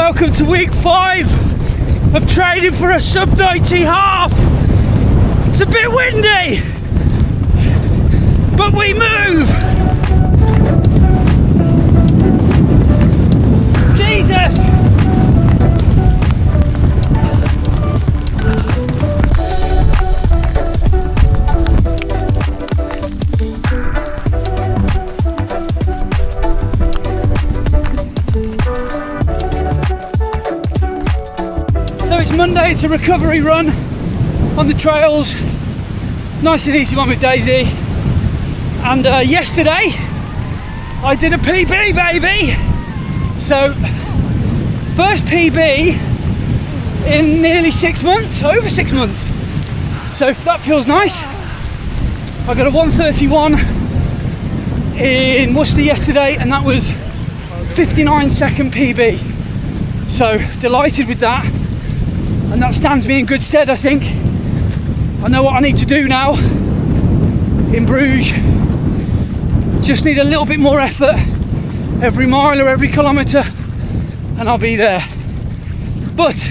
welcome to week 5 of training for a sub 90 half. It's a bit windy, but we move. Jesus! So it's Monday, it's a recovery run on the trails. Nice and easy one with Daisy. And yesterday I did a PB, baby. So first PB in nearly 6 months, over 6 months. So that feels nice. I got a 1:31 in Worcester yesterday, and that was 59-second PB. So delighted with that, and that stands me in good stead. I think I know what I need to do now in Bruges. Just need a little bit more effort every mile or every kilometre and I'll be there. But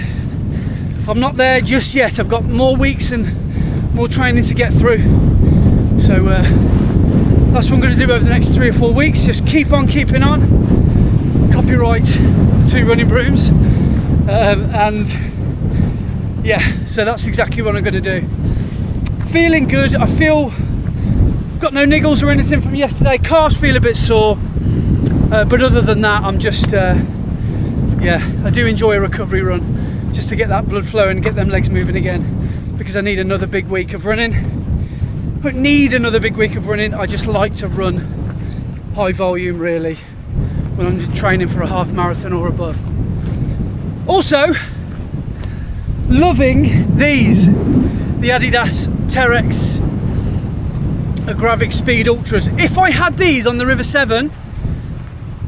I'm not there just yet. I've got more weeks and more training to get through. So that's what I'm going to do over the next 3 or 4 weeks. Just keep on keeping on. Copyright the 2 running brooms. And yeah, so that's exactly what I'm going to do. Feeling good. I feel I've got no niggles or anything from yesterday. Calves feel a bit sore. But other than that, I'm just, yeah, I do enjoy a recovery run just to get that blood flowing and get them legs moving again, because I need another big week of running. But I just like to run high volume really when I'm training for a half marathon or above. Also, loving these, the Adidas Terex Agravic Speed Ultras. If I had these on the River Severn,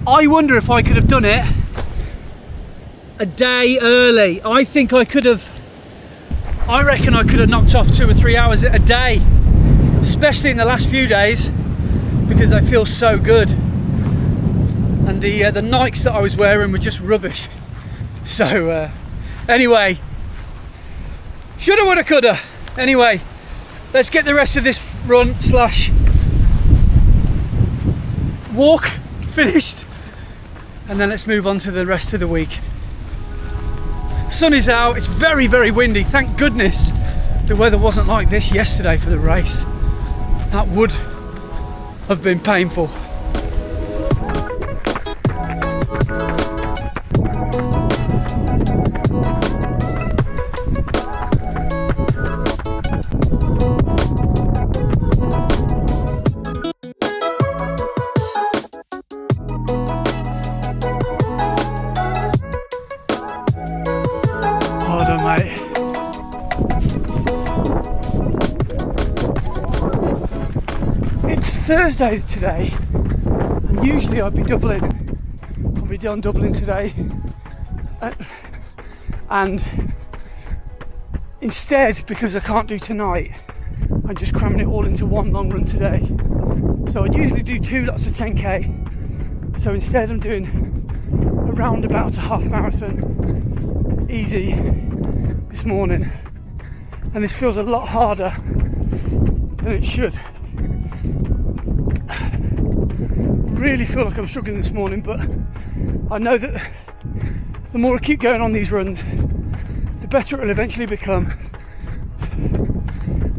I wonder if I could have done it a day early. I reckon I could have knocked off 2 or 3 hours a day, especially in the last few days, because they feel so good. And the Nikes that I was wearing were just rubbish. So anyway, shoulda, woulda, coulda. Anyway, let's get the rest of this run slash walk finished, and then let's move on to the rest of the week. Sun is out, it's very, very windy. Thank goodness the weather wasn't like this yesterday for the race. That would have been painful. Thursday today, and usually I'd be doubling. I'll be done doubling today, and instead, because I can't do tonight, I'm just cramming it all into one long run today. So I'd usually do 2 lots of 10k, so instead I'm doing around about a half marathon easy this morning, and this feels a lot harder than it should. Really feel like I'm struggling this morning, but I know that the more I keep going on these runs, the better it will eventually become.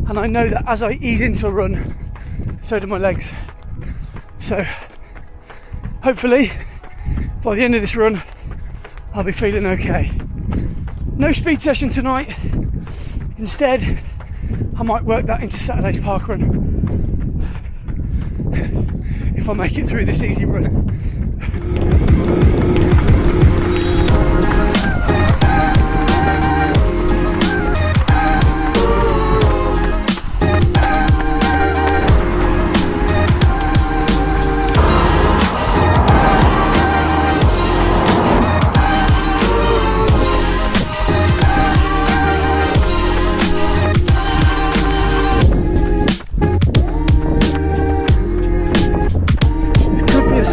And I know that as I ease into a run, so do my legs. So hopefully by the end of this run I'll be feeling okay. No speed session tonight. Instead, I might work that into Saturday's park run if I make it through this easy run.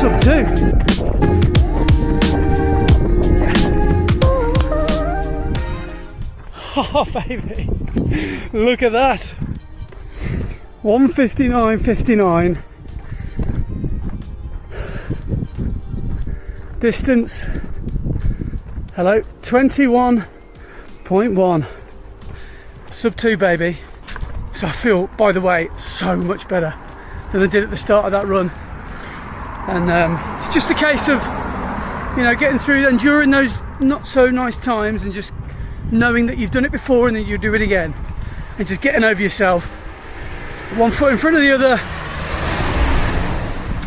Sub 2. Yes. Oh baby, look at that. 1:59.59. Distance, hello, 21.1. Sub 2 baby. So I feel, by the way, so much better than I did at the start of that run. And it's just a case of, you know, getting through and during those not so nice times and just knowing that you've done it before and that you do it again, and just getting over yourself, one foot in front of the other.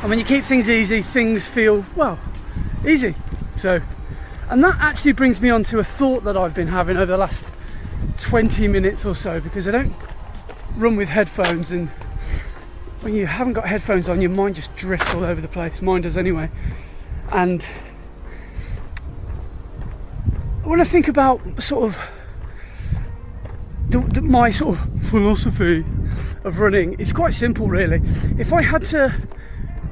And when you keep things easy, things feel, well, easy. So, and that actually brings me on to a thought that I've been having over the last 20 minutes or so, because I don't run with headphones, and when you haven't got headphones on, your mind just drifts all over the place. Mine does anyway. And when I think about sort of my sort of philosophy of running, it's quite simple really. If I had to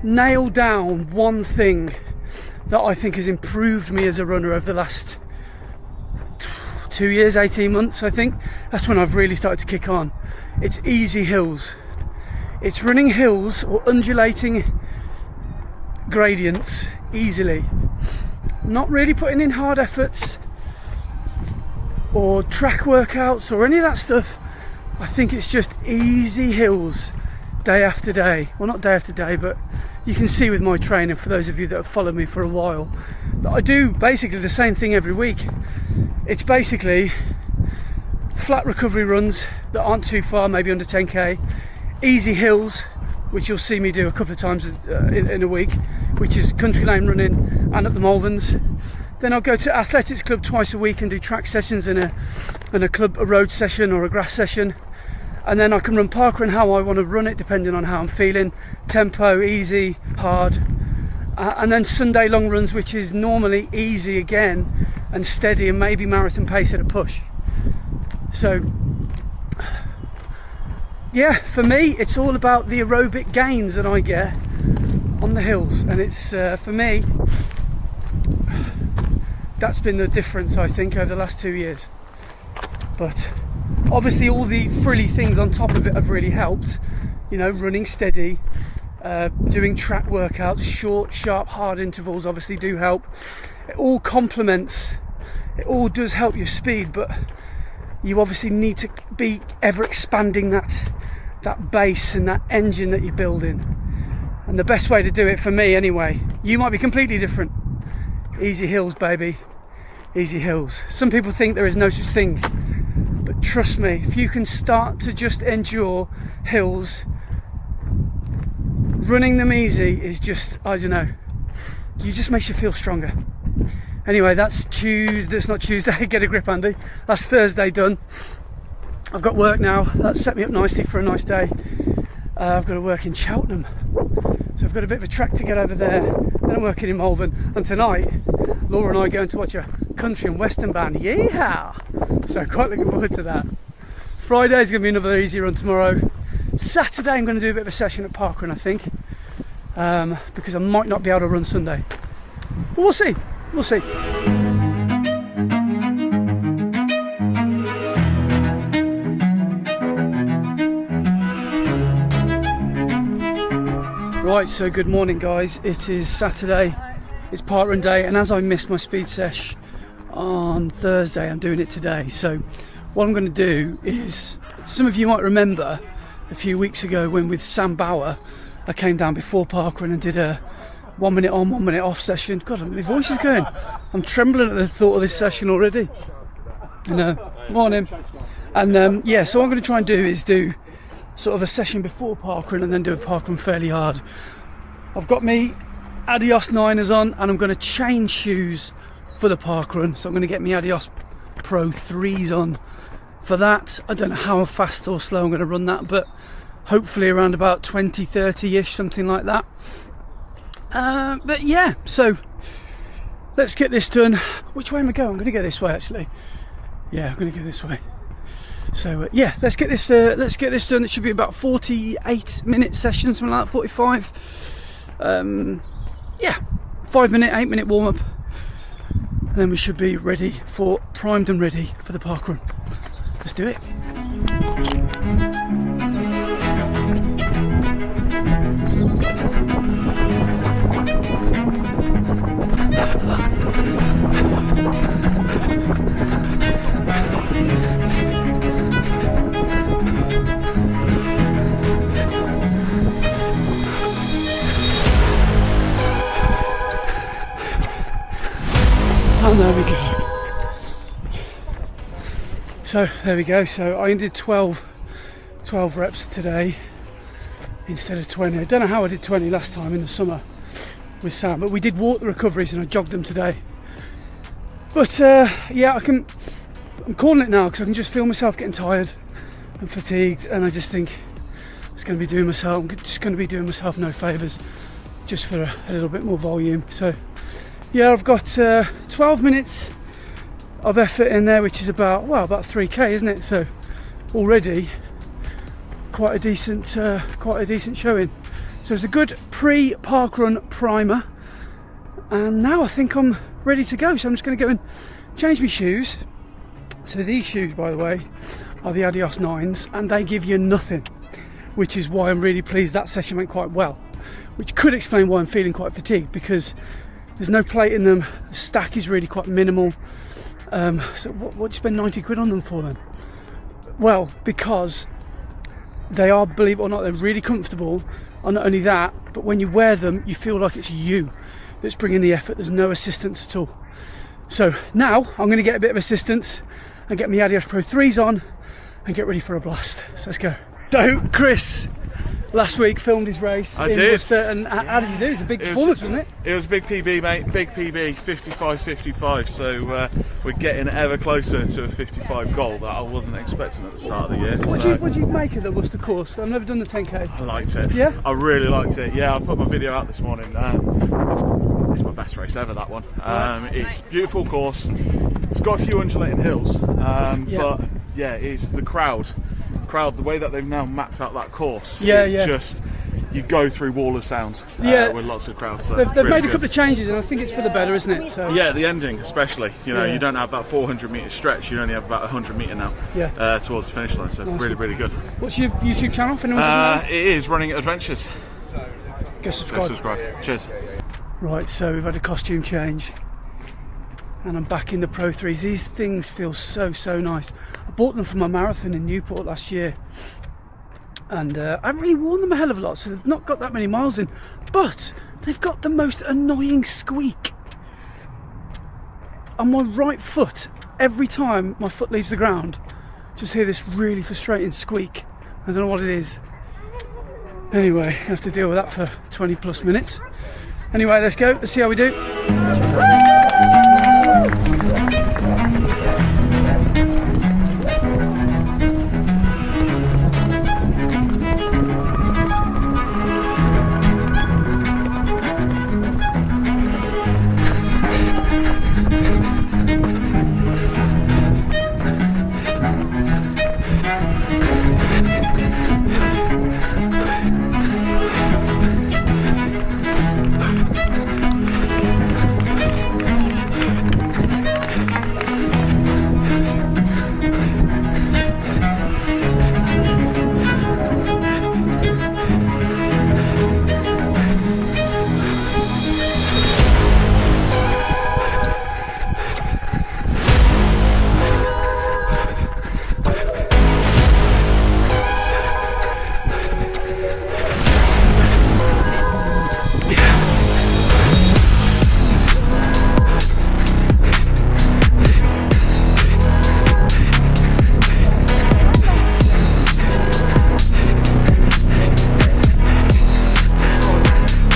nail down one thing that I think has improved me as a runner over the last 2 years, 18 months, I think that's when I've really started to kick on. It's easy hills. It's running hills or undulating gradients easily. Not really putting in hard efforts or track workouts or any of that stuff. I think it's just easy hills day after day. Well, not day after day, but you can see with my training, for those of you that have followed me for a while, that I do basically the same thing every week. It's basically flat recovery runs that aren't too far, maybe under 10k, easy hills, which you'll see me do a couple of times in a week, which is country lane running and up the Malverns. Then I'll go to athletics club twice a week and do track sessions and a road session or a grass session. And then I can run parkrun how I want to run it, depending on how I'm feeling. Tempo, easy, hard. And then Sunday long runs, which is normally easy again and steady, and maybe marathon pace at a push. So yeah, for me, it's all about the aerobic gains that I get on the hills. And it's, for me, that's been the difference, I think, over the last 2 years. But obviously all the frilly things on top of it have really helped. You know, running steady, doing track workouts, short, sharp, hard intervals obviously do help. It all complements, it all does help your speed, but you obviously need to be ever expanding that base and that engine that you're building. And the best way to do it, for me anyway, you might be completely different. Easy hills, baby, easy hills. Some people think there is no such thing, but trust me, if you can start to just endure hills, running them easy is just, I don't know, it just makes you feel stronger. Anyway, that's not Tuesday, get a grip Andy, that's Thursday done. I've got work now, that's set me up nicely for a nice day. I've got to work in Cheltenham, so I've got a bit of a trek to get over there. Then I'm working in Malvern, and tonight Laura and I are going to watch a country and western band. Yeehaw! So I'm quite looking forward to that. Friday's going to be another easy run tomorrow. Saturday I'm going to do a bit of a session at parkrun, I think, because I might not be able to run Sunday. But we'll see. Right, so good morning guys, it is Saturday, it's parkrun day, and as I missed my speed sesh on Thursday, I'm doing it today. So what I'm going to do is, some of you might remember a few weeks ago when with Sam Bauer I came down before parkrun and did a 1 minute on, 1 minute off session. God, my voice is going, I'm trembling at the thought of this session already. Morning. And yeah, so what I'm going to try and do is do sort of a session before parkrun and then do a parkrun fairly hard. I've got me Adios 9ers on, and I'm going to change shoes for the parkrun. So I'm going to get me Adios Pro 3s on for that. I don't know how fast or slow I'm going to run that, but hopefully around about 20-30ish, something like that. But yeah, so let's get this done. Which way am I going? I'm going to go this way actually. Yeah, I'm going to go this way. So yeah, let's get this done. It should be about 48-minute session, something like that, 45. Yeah, 8 minute warm up, and then we should be ready for primed and ready for the parkrun. let's do it. And there we go. So there we go. So I did 12 reps today instead of 20. I don't know how I did 20 last time in the summer with Sam, but we did walk the recoveries and I jogged them today. But yeah, I'm calling it now because I can just feel myself getting tired and fatigued, and I just think I'm just going to be doing myself no favours just for a little bit more volume. So yeah, I've got 12 minutes of effort in there, which is about 3k, isn't it? So already quite a decent showing. So it's a good pre-park run primer, and now I think I'm ready to go. So I'm just going to go and change my shoes. So these shoes, by the way, are the Adios 9s, and they give you nothing, which is why I'm really pleased that session went quite well, which could explain why I'm feeling quite fatigued, because there's no plate in them. The stack is really quite minimal. So what do you spend 90 quid on them for then? Well, because they are, believe it or not, they're really comfortable. And not only that, but when you wear them, you feel like it's you that's bringing the effort. There's no assistance at all. So now I'm going to get a bit of assistance and get my Adios Pro 3s on and get ready for a blast. So let's go. So Chris last week filmed his race in Worcester, and how did you do? It was a big performance, wasn't it? It was a big PB, mate. Big PB, 55.55. So we're getting ever closer to a 55 goal that I wasn't expecting at the start of the year. What do you make of the Worcester course? I've never done the 10k. I liked it. Yeah? I really liked it. Yeah, I put my video out this morning. It's my best race ever, that one. It's a beautiful course. It's got a few undulating hills, but yeah, it's the crowd, the way that they've now mapped out that course. Just you go through wall of sound with lots of crowds. So they've really made good. a couple of changes, and I think it's for the better, isn't it? So yeah, the ending especially. You know, you don't have that 400 metre stretch. You only have about 100 metre now. Towards the finish line. So nice. really good. What's your YouTube channel for anyone who doesn't know? It is Running Adventures. Go subscribe. Cheers. Right, so we've had a costume change, and I'm back in the Pro 3s. These things feel so nice. I bought them for my marathon in Newport last year, and I haven't really worn them a hell of a lot, so they've not got that many miles in, but they've got the most annoying squeak on my right foot. Every time my foot leaves the ground, just hear this really frustrating squeak. I don't know what it is. Anyway, I have to deal with that for 20 plus minutes. Anyway, let's go. Let's see how we do.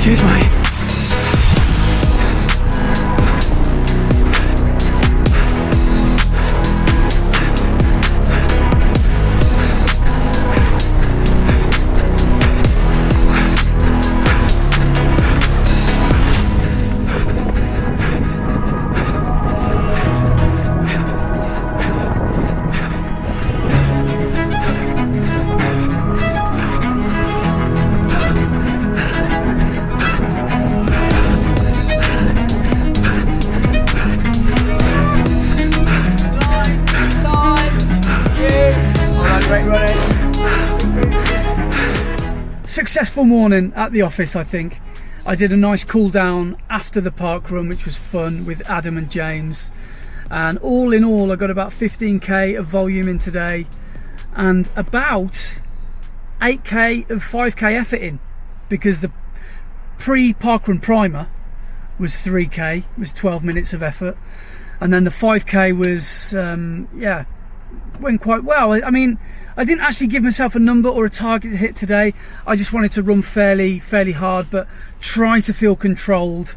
Cheers, mate. eventful morning at the office, I think. I did a nice cool down after the park run, which was fun, with Adam and James. And all in all, I got about 15k of volume in today and about 8k of 5k effort in, because the pre-park run primer was 3k, was 12 minutes of effort, and then the 5k was yeah, went quite well. I mean, I didn't actually give myself a number or a target to hit today. I just wanted to run fairly hard, but try to feel controlled,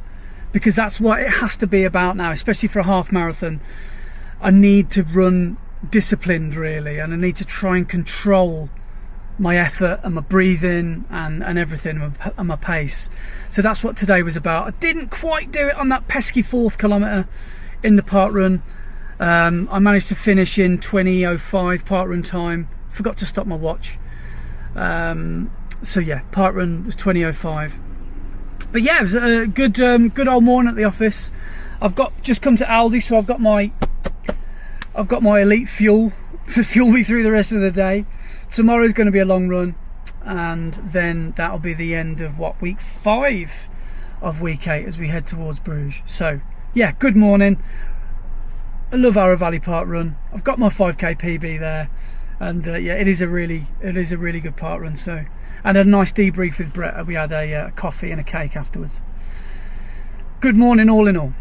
because that's what it has to be about now, especially for a half marathon. I need to run disciplined, really, and I need to try and control my effort and my breathing and everything, and my pace. So that's what today was about. I didn't quite do it on that pesky 4th kilometre in the park run. I managed to finish in 20:05 park run time. Forgot to stop my watch. So yeah, park run was 20:05. But yeah, it was a good old morning at the office. I've just come to Aldi, so I've got my elite fuel to fuel me through the rest of the day. Tomorrow's going to be a long run, and then that'll be the end of week 5 of week 8 as we head towards Bruges. So yeah, good morning. I love Arrow Valley Park Run. I've got my 5k PB there, and yeah, it is a really good park run. So, and a nice debrief with Brett. We had a coffee and a cake afterwards. Good morning, all in all.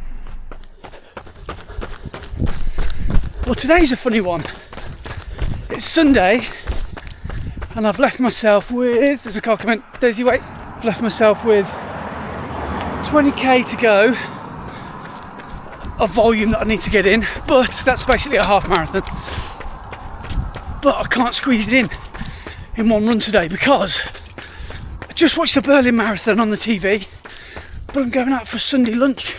Well, today's a funny one. It's Sunday, and I've left myself with, there's a car coming, Daisy, wait. I've left myself with 20k to go of volume that I need to get in, but that's basically a half marathon. But I can't squeeze it in one run today, because I just watched the Berlin Marathon on the TV, but I'm going out for a Sunday lunch.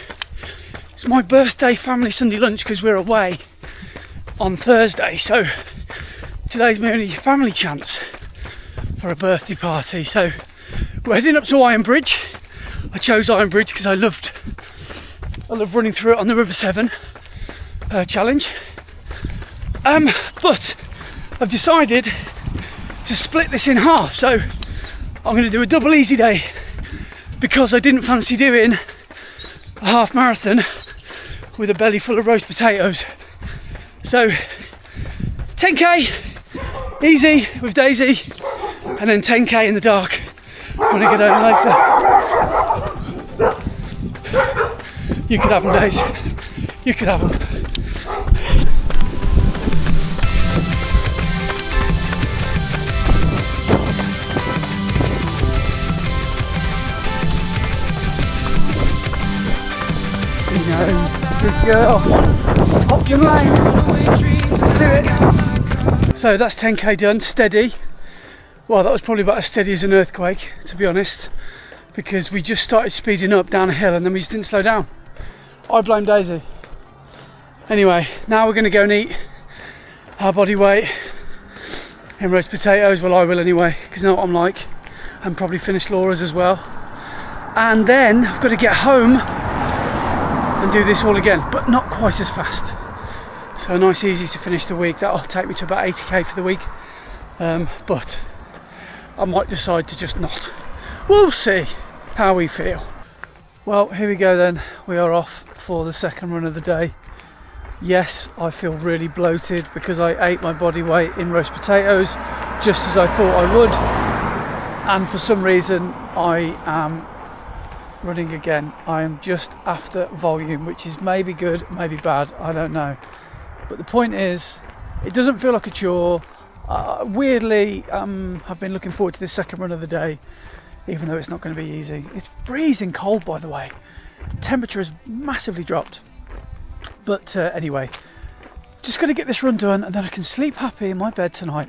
It's my birthday family Sunday lunch, because we're away on Thursday, so today's my only family chance for a birthday party. So we're heading up to Iron Bridge. I chose Iron Bridge because I love running through it on the River Severn challenge. But I've decided to split this in half, so I'm going to do a double easy day, because I didn't fancy doing a half marathon with a belly full of roast potatoes. So 10k easy with Daisy, and then 10k in the dark when I get home later. You could have them, Daisy. You could have them. Good girl. Up your lane. Let's do it. So that's 10k done, steady. Well, that was probably about as steady as an earthquake, to be honest, because we just started speeding up down a hill and then we just didn't slow down. I blame Daisy. Anyway, now we're going to go and eat our body weight in roast potatoes. Well, I will anyway, because you know what I'm like. And probably finish Laura's as well. And then I've got to get home and do this all again, but not quite as fast. So nice easy to finish the week. That'll take me to about 80k for the week, but I might decide to just not. We'll see how we feel. Well, here we go then. We are off for the second run of the day. Yes, I feel really bloated because I ate my body weight in roast potatoes, just as I thought I would, and for some reason I am running again. I am just after volume, which is maybe good, maybe bad, I don't know. But the point is, it doesn't feel like a chore. Weirdly, I've been looking forward to this second run of the day, even though it's not going to be easy. It's freezing cold, by the way. Temperature has massively dropped. But anyway, just going to get this run done, and then I can sleep happy in my bed tonight,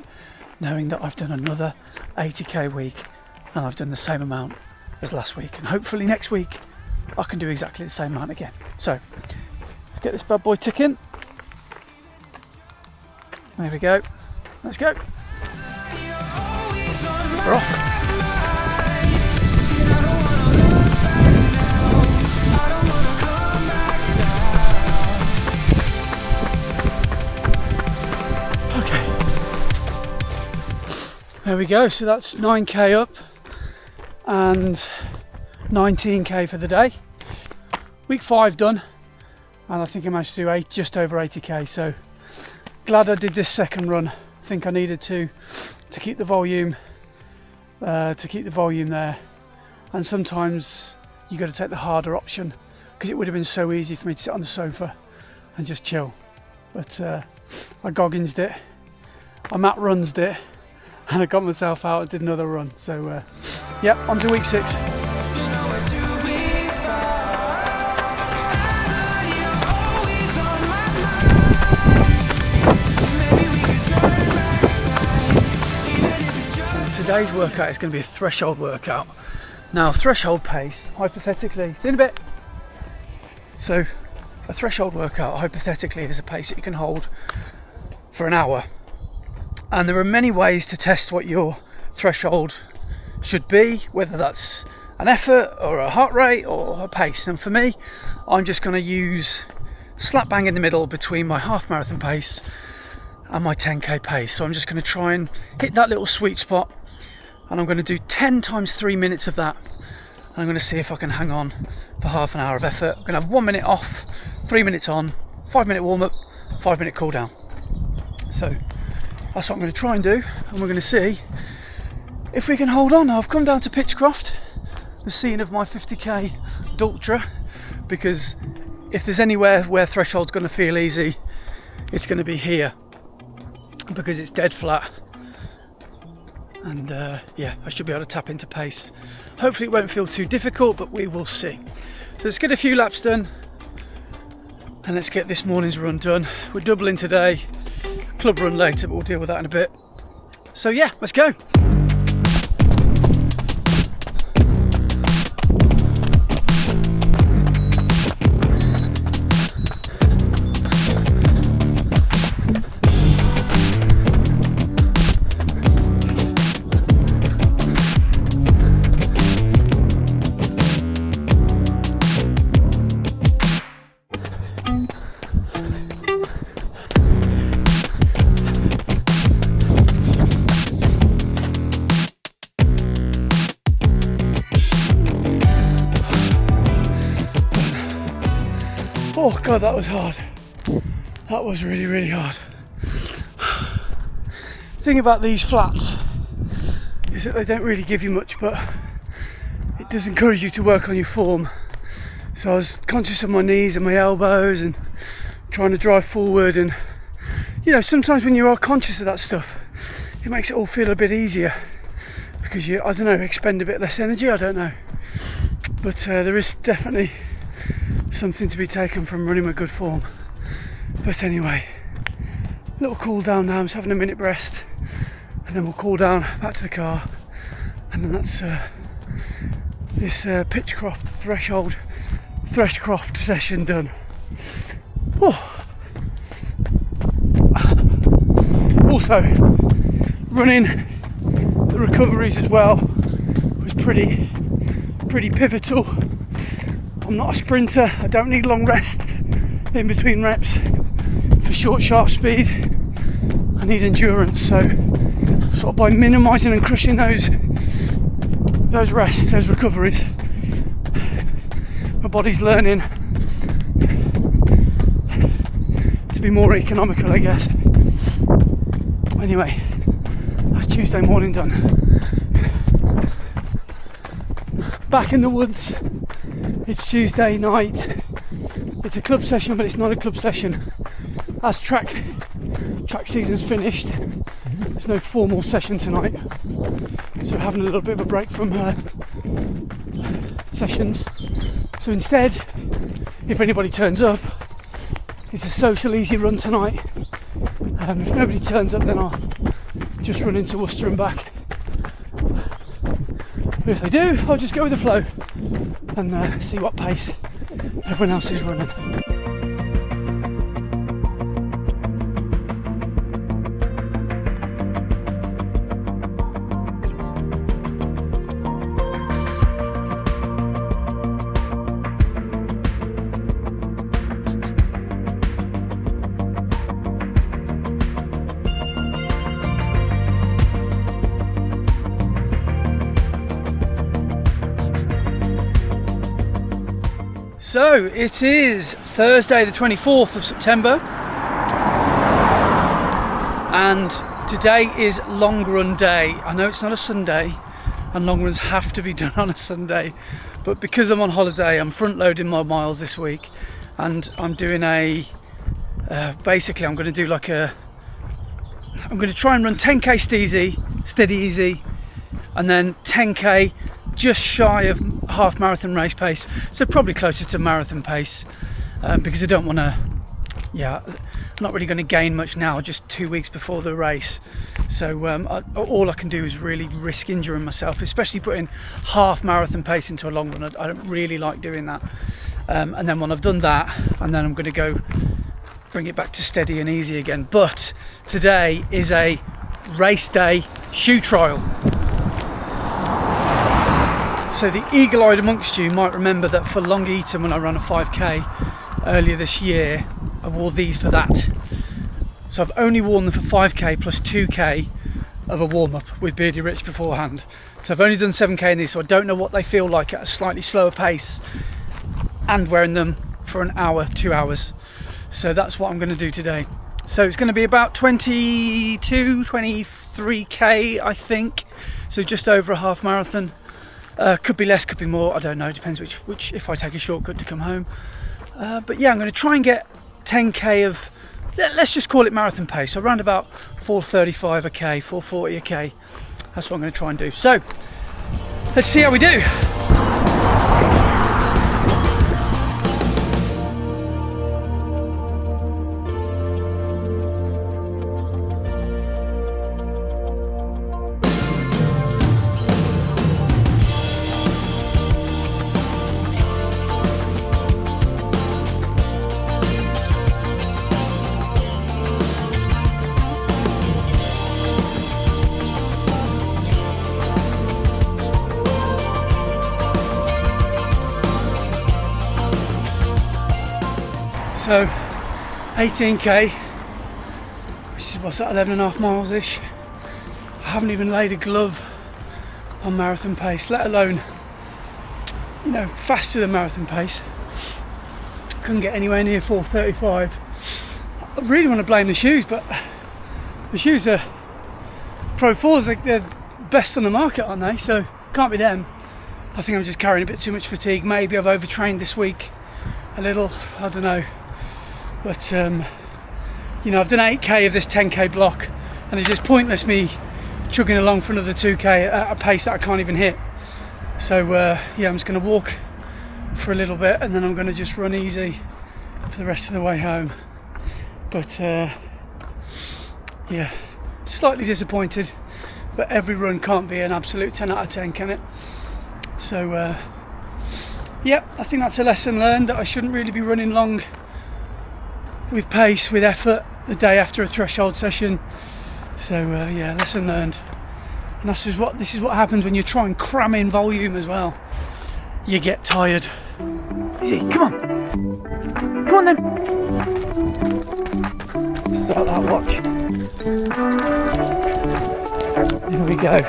knowing that I've done another 80k week, and I've done the same amount as last week. And hopefully next week, I can do exactly the same amount again. So, let's get this bad boy ticking. There we go. Let's go. We're off. Okay. There we go. So that's 9k up. and 19k for the day. Week 5 done, and I think I managed to do just over 80k. So glad I did this second run. I think I needed to keep the volume, there. And sometimes you got to take the harder option, because it would have been so easy for me to sit on the sofa and just chill. But I Gogginsed it, I Matt Runsed it, and I got myself out and did another run. So yeah, on to week 6. Today's workout is going to be a threshold workout. Now, threshold pace, hypothetically, see in a bit. So a threshold workout, hypothetically, is a pace that you can hold for an hour. And there are many ways to test what your threshold should be, whether that's an effort or a heart rate or a pace. And for me, I'm just going to use slap bang in the middle between my half marathon pace and my 10k pace. So I'm just going to try and hit that little sweet spot, and I'm going to do 10 times 3 minutes of that. I'm going to see if I can hang on for half an hour of effort. I'm going to have 1 minute off, 3 minutes on, 5 minute warm up, 5 minute cool down. So that's what I'm going to try and do, and we're going to see if we can hold on. Now, I've come down to Pitchcroft, the scene of my 50k Dultra, because if there's anywhere where threshold's going to feel easy, it's going to be here, because it's dead flat. And yeah, I should be able to tap into pace. Hopefully it won't feel too difficult, but we will see. So let's get a few laps done, and let's get this morning's run done. We're doubling today, club run later, but we'll deal with that in a bit. So yeah, let's go. Oh God, that was hard. That was really, really hard. The thing about these flats is that they don't really give you much, but it does encourage you to work on your form. So I was conscious of my knees and my elbows and trying to drive forward, and you know, sometimes when you are conscious of that stuff, it makes it all feel a bit easier, because you, I don't know, expend a bit less energy, I don't know. But there is definitely something to be taken from running with good form. But anyway, little cool down now. I'm just having a minute rest, and then we'll cool down back to the car, and then that's this Pitchcroft Threscroft session done. Oh. Also, running the recoveries as well was pretty pivotal. I'm not a sprinter, I don't need long rests in between reps for short, sharp speed. I need endurance, so sort of by minimising and crushing those rests, those recoveries, my body's learning to be more economical, I guess. Anyway, that's Tuesday morning done. Back in the woods. It's Tuesday night. It's a club session, but it's not a club session. As track season's finished, there's no formal session tonight, so we're having a little bit of a break from sessions. So instead, if anybody turns up, it's a social easy run tonight. If nobody turns up, then I'll just run into Worcester and back. But if they do, I'll just go with the flow and see what pace everyone else is running. So it is Thursday the 24th of September and today is long run day. I know it's not a Sunday and long runs have to be done on a Sunday, but because I'm on holiday I'm front loading my miles this week and I'm doing basically I'm going to do I'm going to try and run 10k steady easy and then 10k just shy of half marathon race pace, so probably closer to marathon pace, because I don't want to, I'm not really going to gain much now, just 2 weeks before the race, so all I can do is really risk injuring myself, especially putting half marathon pace into a long run. I don't really like doing that, and then when I've done that, and then I'm going to go bring it back to steady and easy again. But today is a race day shoe trial. So the eagle-eyed amongst you might remember that for Long Eaton, when I ran a 5k earlier this year, I wore these for that. So I've only worn them for 5k plus 2k of a warm-up with Beardy Rich beforehand. So I've only done 7k in these, so I don't know what they feel like at a slightly slower pace and wearing them for an hour, 2 hours. So that's what I'm going to do today. So it's going to be about 23k, I think. So just over a half marathon. Could be less, could be more, I don't know, depends which if I take a shortcut to come home. But yeah, I'm going to try and get 10k of, let's just call it marathon pace, so around about 4:35 a k, 4:40 a k. That's what I'm going to try and do. So let's see how we do. So 18k, which is what's that, 11.5 miles ish. I haven't even laid a glove on marathon pace, let alone, faster than marathon pace. Couldn't get anywhere near 4:35. I really want to blame the shoes, but the shoes are Pro 4s, they're best on the market, aren't they? So can't be them. I think I'm just carrying a bit too much fatigue. Maybe I've overtrained this week a little, I don't know. But I've done 8k of this 10k block and it's just pointless me chugging along for another 2k at a pace that I can't even hit. So I'm just going to walk for a little bit and then I'm going to just run easy for the rest of the way home. But slightly disappointed, but every run can't be an absolute 10 out of 10, can it? So I think that's a lesson learned, that I shouldn't really be running long with pace, with effort, the day after a threshold session. So lesson learned. And this is what happens when you try and cram in volume as well. You get tired. Easy, come on then. Start that watch. Here we go.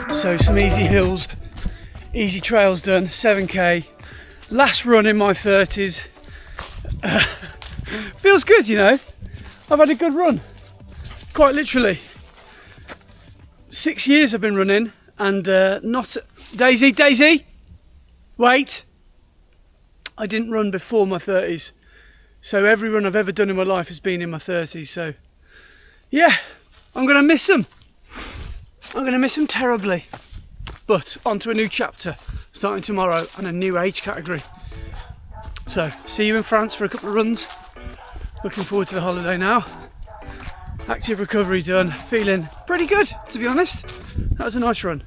So some easy hills, easy trails done, 7k, last run in my 30s. Feels good, I've had a good run, quite literally. 6 years I've been running and not, Daisy, wait, I didn't run before my 30s. So every run I've ever done in my life has been in my 30s, so yeah, I'm going to miss them. I'm going to miss them terribly. But on to a new chapter starting tomorrow and a new age category. So see you in France for a couple of runs Looking forward to the holiday now. Active recovery done, feeling pretty good to be honest. That was a nice run.